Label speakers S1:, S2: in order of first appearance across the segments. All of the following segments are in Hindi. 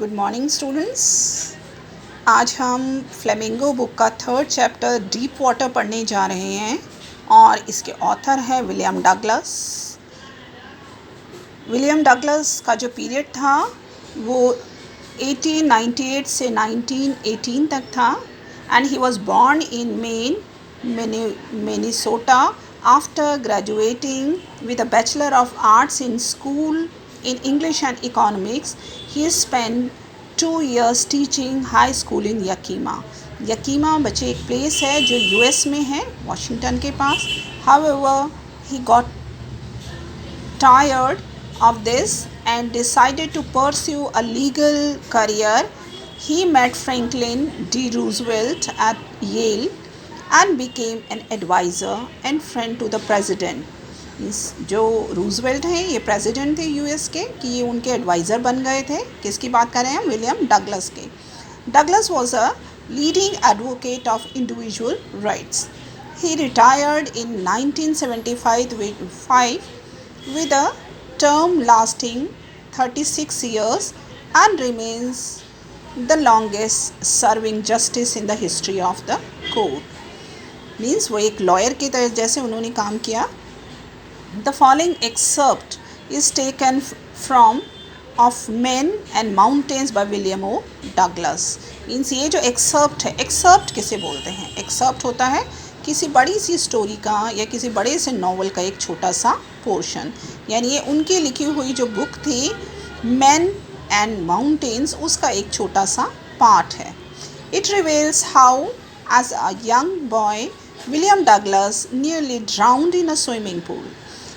S1: Good morning students. आज हम फ्लेमिंगो बुक का 3rd चैप्टर डीप वाटर पढ़ने जा रहे हैं और इसके ऑथर हैं विलियम डगलस। विलियम डगलस का जो पीरियड था वो 1898 से 1918 तक था and he was born in Minnesota after graduating with a bachelor of arts in school in English and economics. He spent 2 years teaching high school in Yakima. Yakima बच्चे एक प्लेस है जो US में है, वॉशिंगटन के पास. However, he got tired of this and decided to pursue a legal career. He met Franklin D. Roosevelt at Yale and became an advisor and friend to the president. जो रूजवेल्ट हैं ये प्रेसिडेंट थे यूएस के कि ये उनके एडवाइज़र बन गए थे. किसकी बात कर रहे हैं? विलियम डगलस के. Douglas was a leading advocate of individual rights. He retired in 1975 with a term lasting 36 years and remains the longest serving justice in the history of the court. Means वो एक लॉयर की तरह जैसे उन्होंने काम किया. The following excerpt is taken from of Men and Mountains by William O. Douglas. Means ये जो excerpt है, excerpt किसे बोलते हैं? excerpt होता है किसी बड़ी सी स्टोरी का या किसी बड़े से नॉवल का एक छोटा सा पोर्शन. यानी ये उनकी लिखी हुई जो बुक थी Men and Mountains उसका एक छोटा सा पार्ट है. It reveals how as a young boy William Douglas nearly drowned in a swimming pool.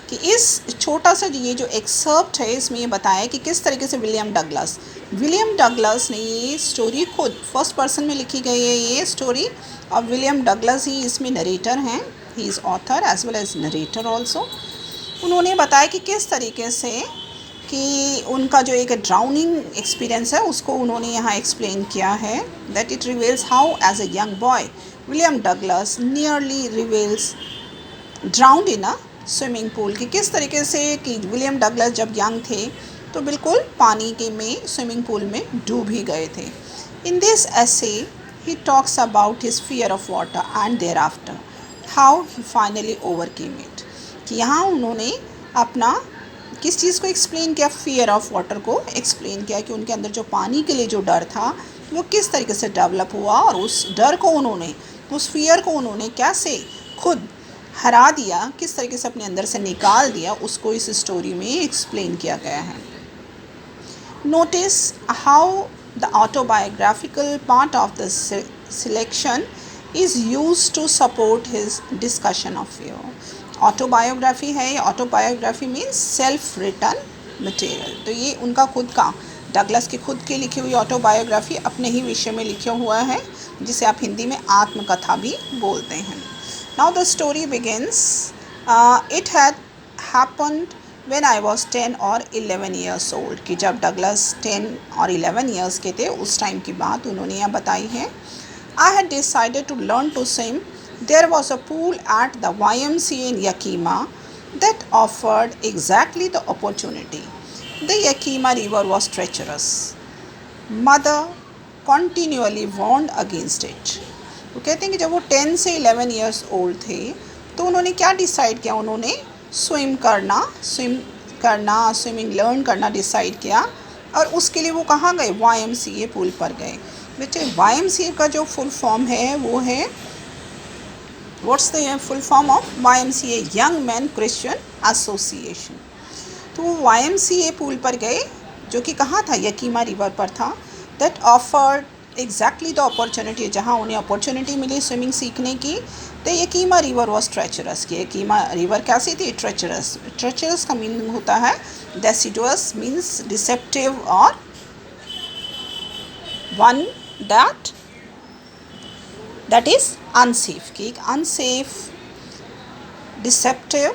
S1: कि इस छोटा सा ये जो एक्सर्प्ट है इसमें ये बताया कि किस तरीके से विलियम डगलस ने ये स्टोरी खुद फर्स्ट पर्सन में लिखी गई है ये स्टोरी. और विलियम डगलस ही इसमें नरेटर हैं. He is author as well as narrator also. उन्होंने बताया कि किस तरीके से कि उनका जो एक ड्राउनिंग एक्सपीरियंस है उसको उन्होंने यहाँ एक्सप्लेन किया है. That it reveals how as a young boy William Douglas nearly reveals drowned in a swimming pool. कि किस तरीके से कि विलियम डगलस जब यंग थे तो बिल्कुल पानी के में स्विमिंग पूल में डूब ही गए थे. In this essay he talks about his fear of water and thereafter how he finally overcame it. कि यहाँ उन्होंने अपना किस चीज़ को एक्सप्लेन किया? फियर ऑफ वाटर को एक्सप्लेन किया कि उनके अंदर जो पानी के लिए जो डर था वो किस तरीके से डेवलप हुआ और उस डर को उन्होंने उस फियर को उन्होंने कैसे खुद हरा दिया, किस तरीके से अपने अंदर से निकाल दिया, उसको इस स्टोरी में एक्सप्लेन किया गया है. Notice how the autobiographical part of the selection is used to support his discussion of fear. Autobiography है ये. Autobiography means self written material. तो ये उनका खुद का डगलस की खुद की लिखी हुई ऑटोबायोग्राफी अपने ही विषय में लिखा हुआ है जिसे आप हिंदी में आत्मकथा भी बोलते हैं. Now the story begins. It had happened when I was 10 or 11 years old. कि जब डगलस 10 और 11 years के थे उस टाइम की बात उन्होंने यहाँ बताई है. I had decided to learn to swim. There was a pool at the YMCA in Yakima that offered exactly the opportunity. The Yakima River was treacherous. Mother continually warned against it. वो कहते हैं कि जब वो 10 से 11 इयर्स ओल्ड थे तो उन्होंने क्या डिसाइड किया? उन्होंने स्विमिंग लर्न करना डिसाइड किया. और उसके लिए वो कहाँ गए? YMCA पूल पर गए. बेटे YMCA का जो फुल फॉर्म है वो है what's the full form of YMCA? Young man Christian association. तो वो YMCA पूल पर गए जो कि कहाँ था? यकीमा रिवर पर था. That offered exactly the opportunity. जहाँ उन्हें अपॉर्चुनिटी मिली स्विमिंग सीखने की. The Yakima river was treacherous. की यकीमा रिवर कैसी थी? ट्रेचरस का मीनिंग होता है डेसिडुअस मीन्स डिसेप्टिव और वन दैट इज़ अनसेफ. की एक अनसेफ डिसेप्टिव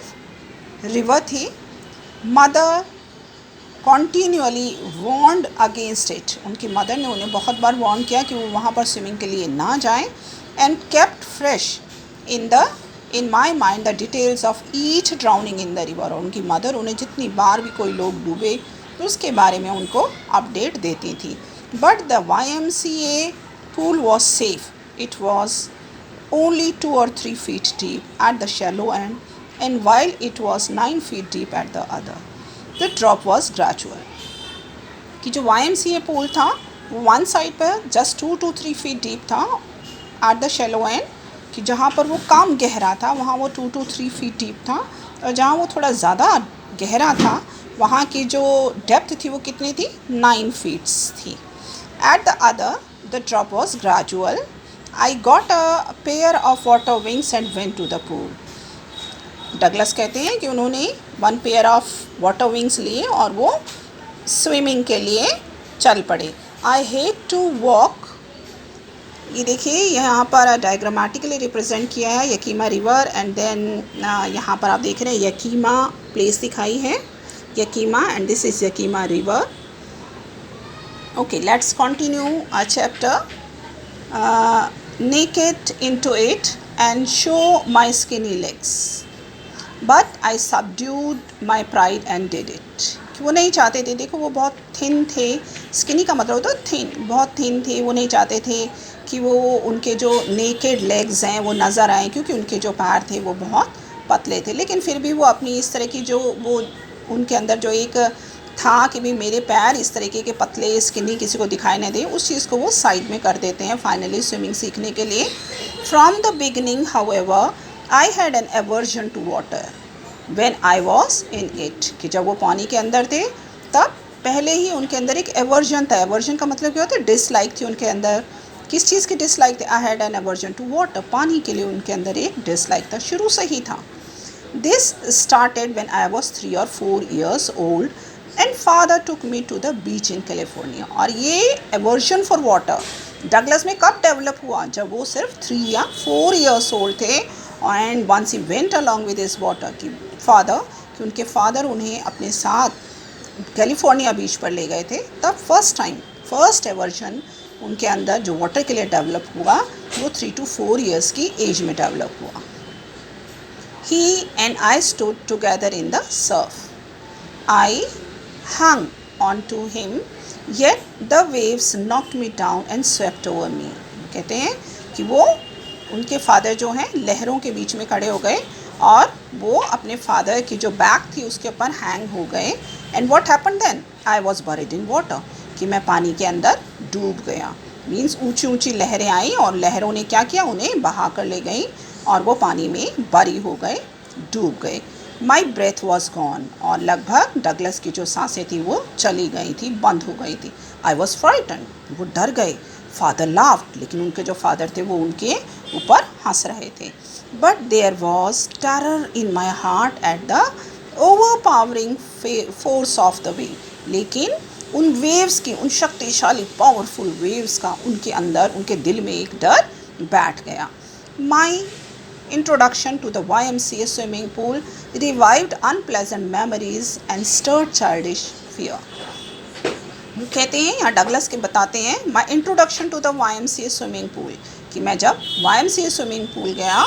S1: रिवर थी. Mother continuously warned against it. उनकी मदर ने उन्हें बहुत बार वॉर्न किया कि वो वहाँ पर स्विमिंग के लिए ना जाएं. And kept fresh in my mind the details of each drowning in the river. और उनकी मदर उन्हें जितनी बार भी कोई लोग डूबे तो उसके बारे में उनको अपडेट देती थी. But the YMCA pool was safe. It was only 2 or 3 feet deep at the shallow end, and while it was 9 feet deep at the other, the drop was gradual. कि जो YMCA pool था वो वन साइड पर जस्ट 2 to 3 feet डीप था एट द शेलो एंड, कि जहाँ पर वो कम गहरा था वहाँ वो 2 to 3 feet डीप था, और जहाँ वो थोड़ा ज़्यादा गहरा था वहाँ की जो डेप्थ थी वो कितनी थी, 9 feet थी. At the other the drop was gradual. I got a pair of water wings and went to the pool. Douglas कहते हैं कि उन्होंने 1 पेयर ऑफ वाटर विंग्स लिए और वो स्विमिंग के लिए चल पड़े. I hate to walk. ये देखिए यहाँ पर डायग्रामेटिकली रिप्रेजेंट किया है यकीमा रिवर, एंड देन यहाँ पर आप देख रहे हैं यकीमा प्लेस दिखाई है, Yakima, and this is Yakima river. Okay, let's continue our chapter. naked into it and show my skinny legs. But I subdued my pride and did it. वो नहीं चाहते थे, देखो वो बहुत थिन थे, स्किनी का मतलब होता है थिन, बहुत थिन थे. वो नहीं चाहते थे कि वो उनके जो नेकेड लेग्स हैं वो नज़र आएँ, क्योंकि उनके जो पैर थे वो बहुत पतले थे. लेकिन फिर भी वो अपनी इस तरह की जो वो उनके अंदर जो एक था कि भी मेरे पैर इस तरीके के पतले स्किनी किसी को दिखाई नहीं दे, उस चीज़ को वो साइड में कर देते हैं फाइनली स्विमिंग सीखने के लिए. From the beginning however I had an aversion to water when I was in it. कि जब वो पानी के अंदर थे तब पहले ही उनके अंदर एक एवर्जन था. एवर्जन का मतलब क्या होता है, डिसलाइक थी उनके अंदर. किस चीज़ की डिसलाइक थी? I had an aversion to water. पानी के लिए उनके अंदर एक डिसलाइक था, शुरू से ही था. This started when I was 3 or 4 years old and father took me to the beach in California. और ये एवर्जन फॉर वाटर डगलस में कब डेवलप हुआ? जब वो सिर्फ 3 या 4 years old थे. And once he went along with his water की फादर, कि उनके फादर उन्हें अपने साथ कैलिफोर्निया बीच पर ले गए थे, तब फर्स्ट एवर्जन उनके अंदर जो वाटर के लिए डेवलप हुआ वो 3 to 4 years की एज में डेवलप हुआ. He and I stood together in the surf. I hung on to him, yet the waves knocked me down and swept over me. कहते हैं कि वो उनके फादर जो हैं लहरों के बीच में खड़े हो गए और वो अपने फादर की जो बैग थी उसके ऊपर हैंग हो गए. And what happened then? I was buried in water. कि मैं पानी के अंदर डूब गया. मीन्स ऊंची ऊंची लहरें आई और लहरों ने क्या किया, उन्हें बहा कर ले गई और वो पानी में बरी हो गए, डूब गए. My breath was gone. और लगभग डगलस की जो सांसें थी वो चली गई थी, बंद हो गई थी. आई वॉज फ्राइटन. वो डर गए. Father laughed. लेकिन उनके जो फादर थे वो उनके ऊपर हंस रहे थे. But there was terror in my heart at the overpowering force of the wave. लेकिन उन वेव्स की, उन शक्तिशाली पावरफुल वेव्स का उनके अंदर, उनके दिल में एक डर बैठ गया. माई introduction to the YMCA swimming pool revived unpleasant memories and stirred childish fear. कहते हैं यहाँ डगलस के बताते हैं my introduction to the YMCA swimming pool, कि मैं जब YMCA स्विमिंग पूल गया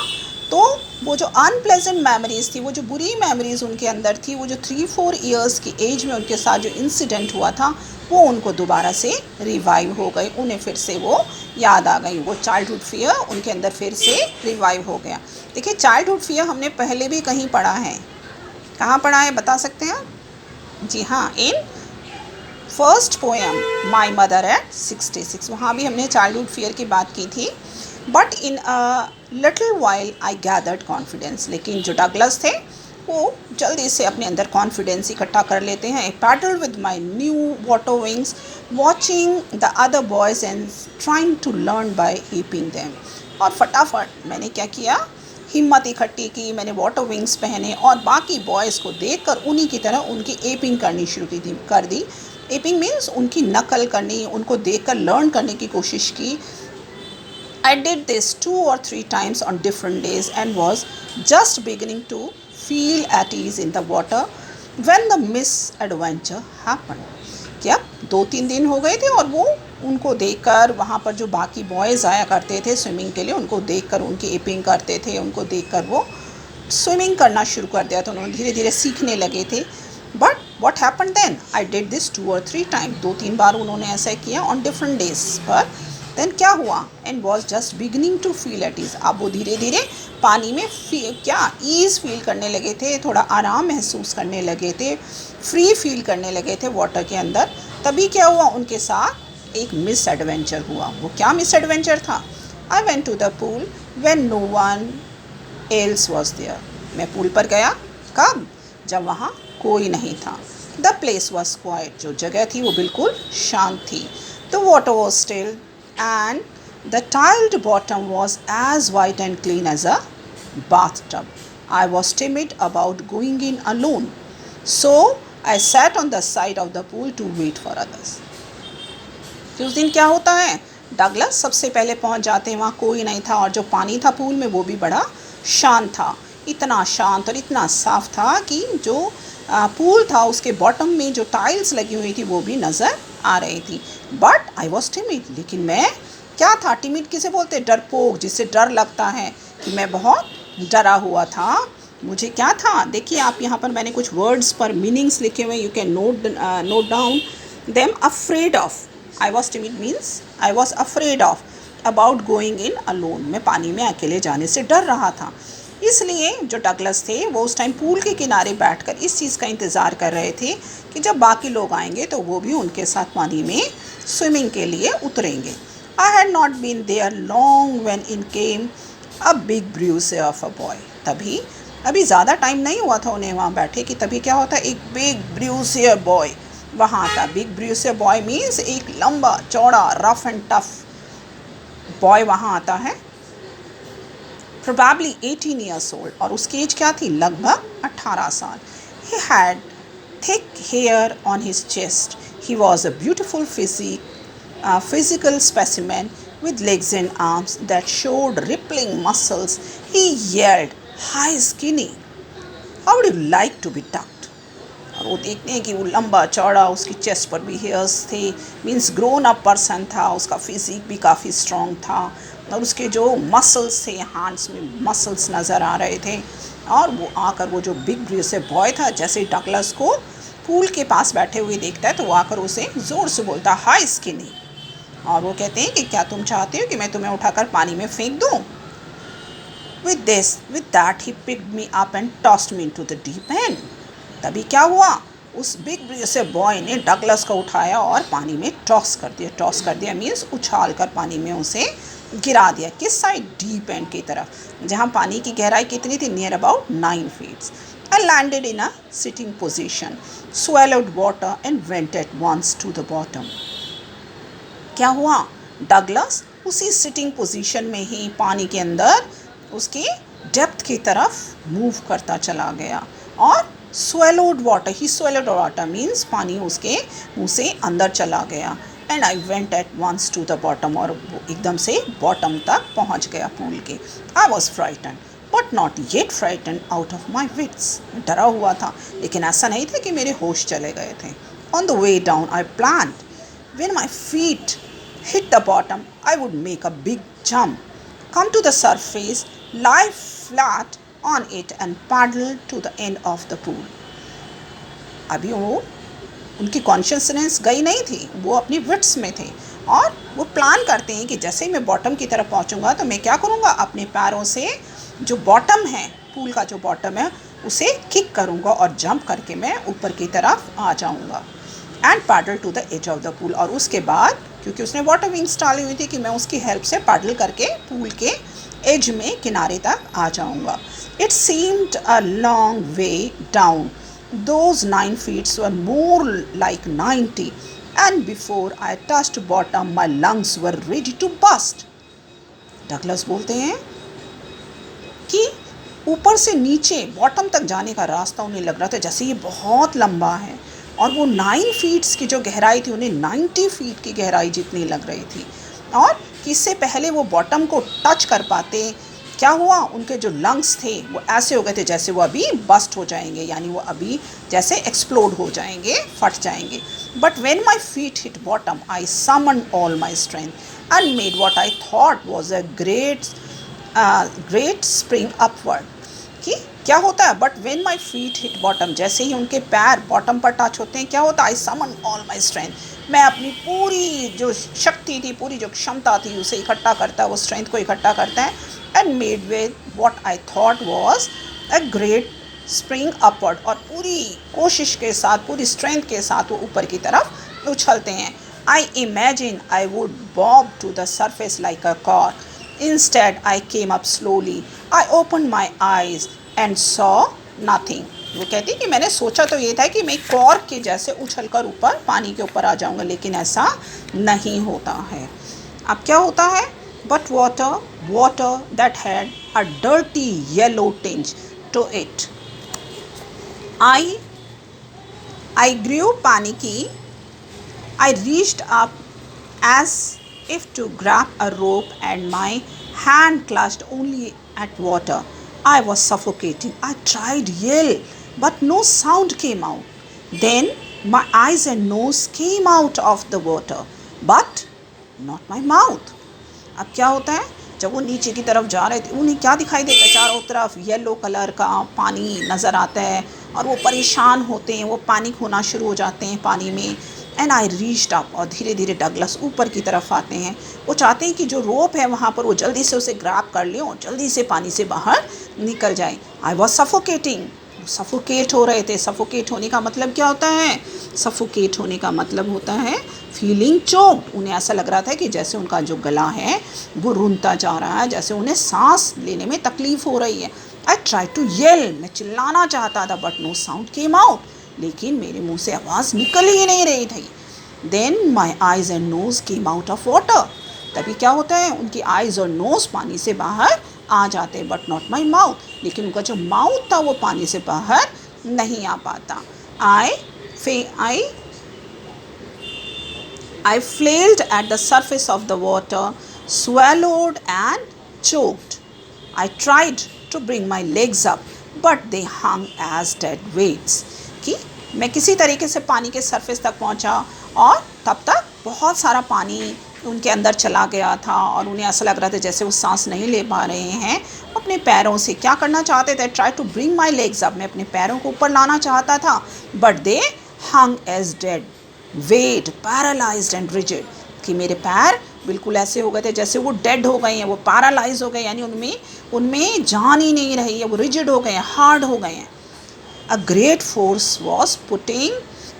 S1: तो वो जो अनप्लेजेंट मेमोरीज़ थी, वो जो बुरी मेमोरीज़ उनके अंदर थी, वो जो 3-4 years की एज में उनके साथ जो इंसिडेंट हुआ था वो उनको दोबारा से रिवाइव हो गए. उन्हें फिर से वो याद आ गई. वो चाइल्डहुड फियर उनके अंदर फिर से रिवाइव हो गया. देखिए चाइल्डहुड फियर हमने पहले भी कहीं पढ़ा है. कहाँ पढ़ा है बता सकते हैं? जी हाँ, in first poem my mother eight 66. वहाँ भी हमने चाइल्डहुड फियर की बात की थी. But in a little while I gathered confidence. लेकिन जो डगलस थे वो जल्दी से अपने अंदर कॉन्फिडेंस इकट्ठा कर लेते हैं. I paddle with my new water wings watching the other boys and trying to learn by heaping them. और फटाफट मैंने क्या किया, हिम्मत इकट्ठी की, मैंने वाटर विंग्स पहने और बाकी बॉयज़ को देखकर उन्हीं की तरह उनकी एपिंग करनी शुरू कर दी. एपिंग मीन्स उनकी नकल करनी, उनको देखकर लर्न करने की कोशिश की. I did this 2 or 3 times on different days and was just beginning to feel at ease in the water when the misadventure happened. क्या 2-3 दिन हो गए थे और वो उनको देखकर, वहाँ पर जो बाकी बॉयज़ आया करते थे स्विमिंग के लिए, उनको देखकर उनकी एपिंग करते थे, उनको देखकर वो स्विमिंग करना शुरू कर दिया. तो उन्होंने धीरे धीरे सीखने लगे थे. But What happened then? I did this 2 or 3 times. 2-3 बार उन्होंने ऐसा किया on different days पर. Then क्या हुआ? And was just beginning to feel at ease. अब वो धीरे धीरे पानी में क्या ईज़ फील करने लगे थे, थोड़ा आराम महसूस करने लगे थे, फ्री फील करने लगे थे वाटर के अंदर. तभी क्या हुआ उनके साथ? एक मिस एडवेंचर हुआ. वो क्या मिस एडवेंचर था? I went to the pool when no one else was there. मैं पूल पर गया. कब? जब वहाँ कोई नहीं था. The place was quiet. जो जगह थी वो बिल्कुल शांत थी. The water was still and the tiled bottom was as white and clean as a bathtub. I was timid about going in alone, so I sat on the side of the pool to wait for others. कि उस दिन क्या होता है? डगलस सबसे पहले पहुंच जाते हैं. वहाँ कोई नहीं था और जो पानी था पूल में वो भी बड़ा शांत था. इतना शांत और इतना साफ था कि जो पूल था उसके बॉटम में जो टाइल्स लगी हुई थी वो भी नज़र आ रही थी. But I was timid. लेकिन मैं क्या था? टिमिड किसे बोलते? डरपोक, जिससे डर लगता है. कि मैं बहुत डरा हुआ था. मुझे क्या था? देखिए आप यहाँ पर मैंने कुछ वर्ड्स पर मीनिंग्स लिखे हुए. You can note down them. Afraid of. I was timid means I was afraid of about going in alone. मैं पानी में अकेले जाने से डर रहा था. इसलिए जो डगलस थे वो उस टाइम पूल के किनारे बैठकर इस चीज़ का इंतज़ार कर रहे थे कि जब बाकी लोग आएंगे तो वो भी उनके साथ पानी में स्विमिंग के लिए उतरेंगे. I had not been there long when in came a big bruiser of a boy. तभी अभी ज़्यादा टाइम नहीं हुआ था उन्हें वहाँ बैठे कि तभी क्या होता है? एक बिग ब्रूसे बॉय वहाँ आता. बिग ब्रूसे बॉय मीन्स एक लंबा चौड़ा रफ एंड टफ बॉय वहाँ आता है. Probably 18 years old. और उसकी एज क्या थी? लगभग 18 साल. He had thick hair on his chest. He was a beautiful physical specimen with legs and arms that showed rippling muscles. He yelled, "Hi, skinny! How would you like to be tucked?" और वो देखते हैं कि वो लंबा चौड़ा, उसकी चेस्ट पर भी हेयर्स थे. मीन्स ग्रोन अप पर्सन था. उसका फिजिक भी काफ़ी स्ट्रॉन्ग था और उसके जो मसल्स थे, हैंड्स में मसल्स नज़र आ रहे थे. और वो आकर वो जो बिग ब्रूसे बॉय था, जैसे डगलस को पूल के पास बैठे हुए देखता है तो वो आकर उसे ज़ोर से बोलता, "हाय स्किनी." और वो कहते हैं कि क्या तुम चाहते हो कि मैं तुम्हें उठाकर पानी में फेंक दूँ? With that he picked me up and tossed me into the deep end. तभी क्या हुआ? उस बिग ब्रूसे बॉय ने डगलस को उठाया और पानी में टॉस कर दिया. टॉस कर दिया मीन्स उछाल कर पानी में उसे गिरा दिया. किस साइड? डीप एंड की तरफ, जहाँ पानी की गहराई कितनी थी? Near about 9 feet. I landed in a sitting position, swallowed water and went at once to the bottom. क्या हुआ? डगलस उसी सिटिंग पोजीशन में ही पानी के अंदर उसकी डेप्थ की तरफ मूव करता चला गया. और swallowed water, he swallowed water means पानी उसके मुंह से अंदर चला गया. And I went at once to the bottom. और एकदम से बॉटम तक पहुंच गया पूल के. I was frightened but not yet frightened out of my wits. डरा हुआ था लेकिन ऐसा नहीं था कि मेरे होश चले गए थे. On the way down I planned when my feet hit the bottom I would make a big jump, come to the surface, lie flat on it and paddle to the end of the pool. अभी वो उनकी कॉन्शियसनेस गई नहीं थी, वो अपनी विट्स में थे और वो प्लान करते हैं कि जैसे ही मैं बॉटम की तरफ पहुंचूंगा तो मैं क्या करूंगा? अपने पैरों से जो बॉटम है, पूल का जो बॉटम है, उसे किक करूंगा और जंप करके मैं ऊपर की तरफ आ जाऊंगा. And paddle to the edge of the pool. और उसके बाद क्योंकि उसने वाटर विंग्स डाली हुई थी कि मैं उसकी हेल्प से पैडल करके पूल के एज में किनारे तक आ जाऊंगा. It seemed a long way down. Those 9 feet were more like 90, and before I touched bottom, my lungs were ready to burst. Douglas बोलते हैं कि ऊपर से नीचे बॉटम तक जाने का रास्ता उन्हें लग रहा था जैसे ये बहुत लंबा है और वो 9 फीट्स की जो गहराई थी उन्हें 90 फीट की गहराई जितनी लग रही थी. और इससे पहले वो बॉटम को टच कर पाते, क्या हुआ? उनके जो लंग्स थे वो ऐसे हो गए थे जैसे वो अभी बस्ट हो जाएंगे, यानी वो अभी जैसे एक्सप्लोड हो जाएंगे, फट जाएंगे. But when my feet hit bottom I summoned all my strength and made what I thought was a great spring upward. कि क्या होता है, but when my feet hit bottom, जैसे ही उनके पैर बॉटम पर टच होते हैं क्या होता है, आई समन ऑल माई स्ट्रेंथ, मैं अपनी पूरी जो शक्ति थी, पूरी जो क्षमता थी उसे इकट्ठा करता है, वो स्ट्रेंथ को इकट्ठा करता है, and made with what I thought was a great spring upward, और पूरी कोशिश के साथ, पूरी स्ट्रेंथ के साथ वो ऊपर की तरफ उछलते हैं. I imagine I would bob to the surface like a cork. Instead, I came up slowly. I opened my eyes and saw nothing. वो कहती कि मैंने सोचा तो ये था कि मैं कॉर्क के जैसे उछलकर ऊपर पानी के ऊपर आ जाऊंगा, लेकिन ऐसा नहीं होता है. अब क्या होता है, but water that had a dirty yellow tinge to it. I grew panicky. I reached up as if to grab a rope, and my hand clutched only at water. I was suffocating. I tried to yell, but no sound came out. Then my eyes and nose came out of the water, but not my mouth. अब क्या होता है, जब वो नीचे की तरफ जा रहे थे उन्हें क्या दिखाई देता है, चारों तरफ येलो कलर का पानी नज़र आता है और वो परेशान होते हैं, वो पैनिक होना शुरू हो जाते हैं पानी में. एंड आई रीच्ड अप, और धीरे धीरे डगलस ऊपर की तरफ आते हैं. वो चाहते हैं कि जो रोप है वहाँ पर वो जल्दी से उसे ग्रैब कर लें और जल्दी से पानी से बाहर निकल जाए. आई वॉज सफोकेटिंग, सफोकेट हो रहे थे. सफोकेट होने का मतलब क्या होता है, सफोकेट होने का मतलब होता है फीलिंग चोक्ड. उन्हें ऐसा लग रहा था कि जैसे उनका जो गला है वो रुंधता जा रहा है, जैसे उन्हें सांस लेने में तकलीफ़ हो रही है. आई ट्राई टू येल, मैं चिल्लाना चाहता था, but no sound came out, लेकिन मेरे मुंह से आवाज़ निकल ही नहीं रही थी. Then my eyes and nose came out of water. तभी क्या होता है, उनकी आइज़ और नोज़ पानी से बाहर आ जाते हैं, बट नॉट माई माउथ, लेकिन उनका जो माउथ था वो पानी से बाहर नहीं आ पाता. I flailed at the surface of the water, swallowed and choked. I tried to bring my legs up, but they hung as dead weights. कि मैं किसी तरीके से पानी के सरफेस तक पहुंचा और तब तक बहुत सारा पानी उनके अंदर चला गया था और उन्हें ऐसा लग रहा था जैसे वो सांस नहीं ले पा रहे हैं. अपने पैरों से क्या करना चाहते थे, try to bring my legs up, मैं अपने पैरों को ऊपर लाना चाहता था, but they hung as dead weight paralysed and rigid, कि मेरे पैर बिल्कुल ऐसे हो गए थे जैसे वो डेड हो गए हैं, वो पैरालाइज हो गए, यानी उनमें जान ही नहीं रही है, वो रिजिड हो गए हैं, हार्ड हो गए हैं. A great force was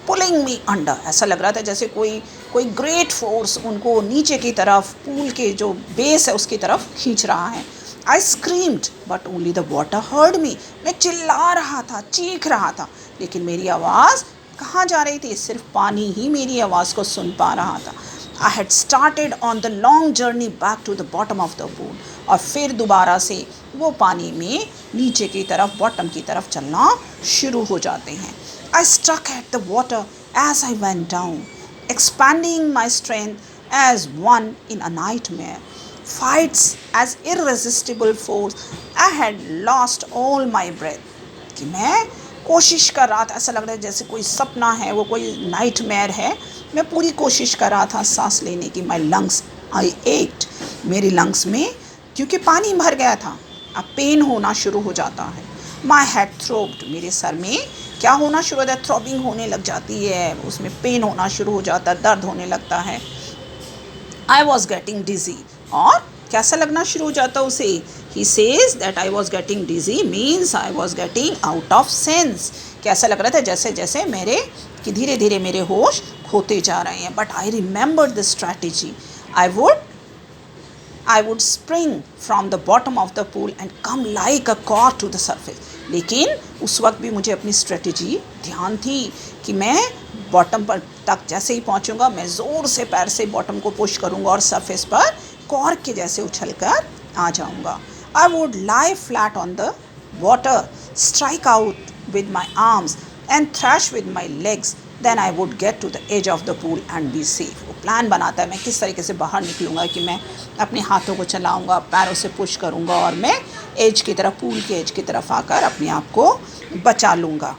S1: pulling me under, ऐसा लग रहा था जैसे कोई ग्रेट फोर्स उनको नीचे की तरफ, पूल के जो बेस है उसकी तरफ खींच रहा है. I screamed but only the water heard me, मैं चिल्ला रहा था, चीख रहा था, लेकिन मेरी आवाज़ कहाँ जा रही थी, सिर्फ पानी ही मेरी आवाज़ को सुन पा रहा था. I had started on the long journey back to the bottom of the pool, और फिर दोबारा से वो पानी में नीचे की तरफ, बॉटम की तरफ चलना शुरू हो जाते हैं. I struck at the water as I went down, expanding my strength as one in a nightmare. Fights as irresistible force. I had lost all my breath. कि मैं कोशिश कर रहा था, ऐसा लग रहा है जैसे कोई सपना है, वो कोई नाइटमेयर है. मैं पूरी कोशिश कर रहा था सांस लेने की. माई लंग्स आई एक्ट, मेरी लंग्स में क्योंकि पानी भर गया था अब पेन होना शुरू हो जाता है. माई हेड थ्रोब्ड, मेरे सर में क्या होना शुरू हो जाता है, थ्रॉबिंग होने लग जाती है, उसमें पेन होना शुरू हो जाता है, दर्द होने लगता है. आई वॉज गेटिंग डिजी, और कैसा लगना शुरू हो जाता उसे, he says that I was getting dizzy means I was getting out of sense. कैसा लग रहा था जैसे जैसे धीरे धीरे मेरे होश खोते जा रहे हैं. But I remember the strategy, I would spring from the bottom of the pool and come like a cork to the surface. लेकिन उस वक्त भी मुझे अपनी स्ट्रेटजी ध्यान थी कि मैं बॉटम पर तक जैसे ही पहुंचूंगा, मैं ज़ोर से पैर से बॉटम को पुश करूंगा और सरफेस पर कॉर्क के जैसे उछलकर आ जाऊंगा. I would lie flat on the water, strike out with my arms and thrash with my legs. Then I would get to the edge of the pool and be safe. वो प्लान बनाता है मैं किस तरीके से बाहर निकलूँगा, कि मैं अपने हाथों को चलाऊँगा, पैरों से पुश करूँगा और मैं एज की तरफ, पूल के एज की तरफ आकर अपने आप को बचा लूँगा.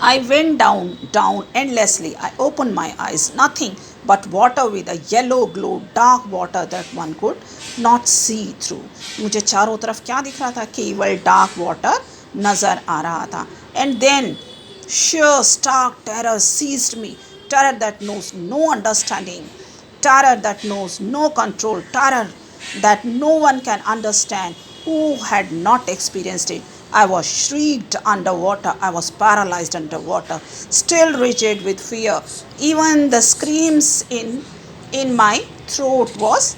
S1: I went down endlessly. I opened my eyes. Nothing but water with a yellow glow, dark water that one could not see through. मुझे चारों तरफ क्या दिख रहा था? केवल dark water नजर आ रहा था. And then sheer stark terror seized me, terror that knows no understanding, terror that knows no control, terror that no one can understand who had not experienced it. I was shrieked underwater. I was paralyzed underwater, still rigid with fear. Even the screams in my throat was